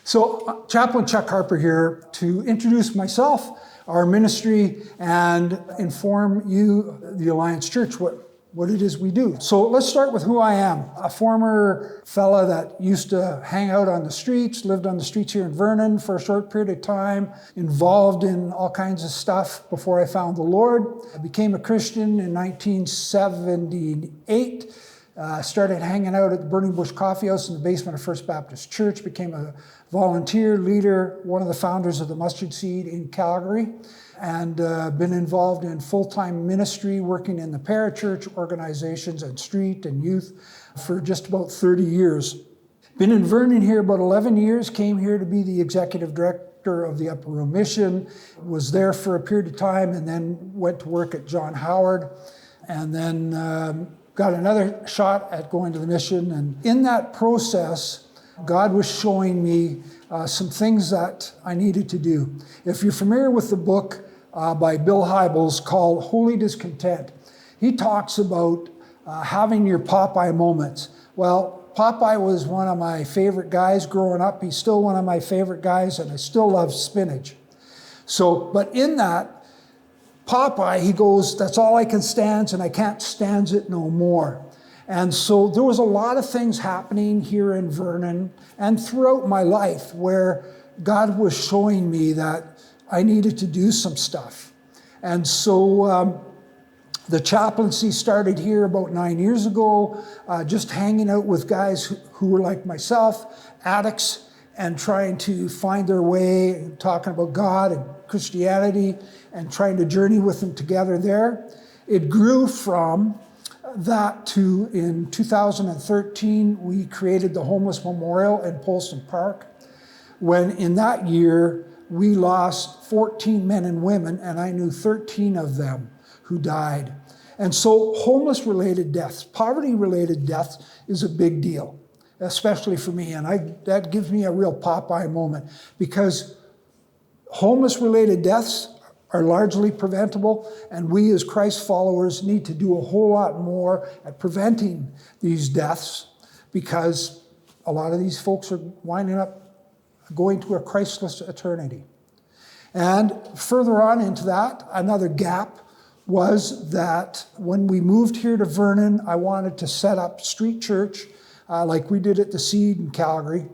So, Chaplain Chuck Harper here to introduce myself, our ministry, and inform you, the Alliance Church, what it is we do. So let's start with who I am. A former fella that used to hang out on the streets, lived on the streets here in Vernon for a short period of time, involved in all kinds of stuff before I found the Lord. I became a Christian in 1978. Started hanging out at the Burning Bush Coffee House in the basement of First Baptist Church, became a volunteer leader, one of the founders of the Mustard Seed in Calgary, and been involved in full-time ministry, working in the parachurch organizations and street and youth for just about 30 years. Been in Vernon here about 11 years, came here to be the executive director of the Upper Room Mission, was there for a period of time and then went to work at John Howard, and then got another shot at going to the mission. And in that process, God was showing me some things that I needed to do. If you're familiar with the book by Bill Hybels called Holy Discontent, he talks about having your Popeye moments. Well, Popeye was one of my favorite guys growing up. He's still one of my favorite guys, and I still love spinach. So, but in that, Popeye, he goes, that's all I can stand, and I can't stand it no more. And so there was a lot of things happening here in Vernon and throughout my life where God was showing me that I needed to do some stuff. And so the chaplaincy started here about 9 years ago, just hanging out with guys who were like myself, addicts, and trying to find their way, talking about God and Christianity, and trying to journey with them together there. It grew from that to, in 2013, we created the Homeless Memorial in Polson Park, when in that year, we lost 14 men and women, and I knew 13 of them who died. And so homeless-related deaths, poverty-related deaths is a big deal, especially for me, and that gives me a real Popeye moment, because homeless-related deaths are largely preventable, and we as Christ followers need to do a whole lot more at preventing these deaths, because a lot of these folks are winding up going to a Christless eternity. And further on into that, another gap was that when we moved here to Vernon, I wanted to set up street church like we did at the Seed in Calgary.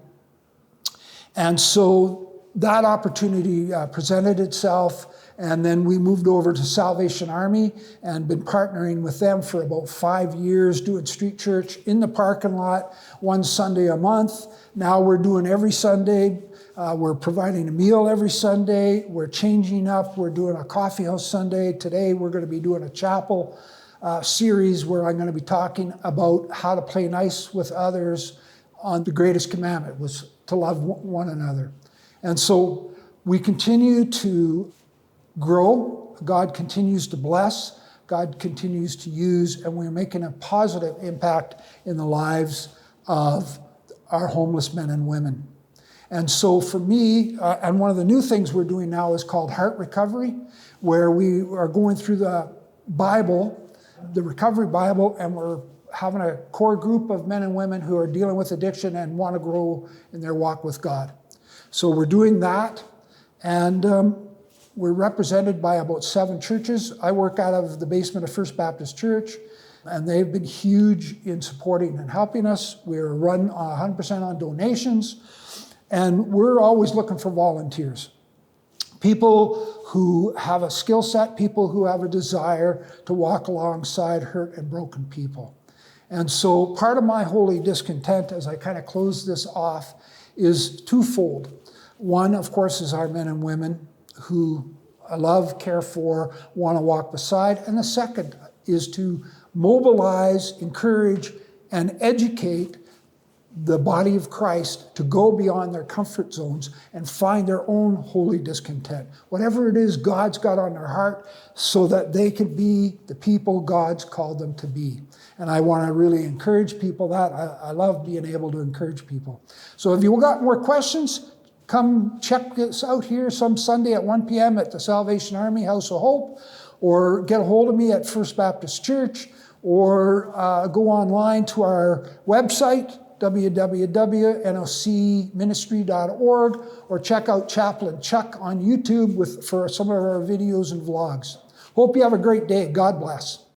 And so that opportunity presented itself, and then we moved over to Salvation Army and been partnering with them for about 5 years, doing street church in the parking lot, one Sunday a month. Now we're doing every Sunday. We're providing a meal every Sunday. We're changing up. We're doing a coffee house Sunday. Today we're going to be doing a chapel series where I'm going to be talking about how to play nice with others on the greatest commandment, was to love one another. And so we continue to grow. God continues to bless. God continues to use, and we're making a positive impact in the lives of our homeless men and women. And so for me, and one of the new things we're doing now is called Heart Recovery, where we are going through the Bible, the Recovery Bible, and we're having a core group of men and women who are dealing with addiction and want to grow in their walk with God. So we're doing that, and we're represented by about 7 churches. I work out of the basement of First Baptist Church, and they've been huge in supporting and helping us. We're run 100% on donations, and we're always looking for volunteers. People who have a skill set, people who have a desire to walk alongside hurt and broken people. And so part of my holy discontent, as I kind of close this off, is twofold. One, of course, is our men and women who I love, care for, want to walk beside. And the second is to mobilize, encourage, and educate the body of Christ to go beyond their comfort zones and find their own holy discontent. Whatever it is God's got on their heart, so that they can be the people God's called them to be. And I want to really encourage people that. I love being able to encourage people. So if you've got more questions, come check us out here some Sunday at 1 p.m. at the Salvation Army House of Hope, or get a hold of me at First Baptist Church, or go online to our website, www.nocministry.org, or check out Chaplain Chuck on YouTube for some of our videos and vlogs. Hope you have a great day. God bless.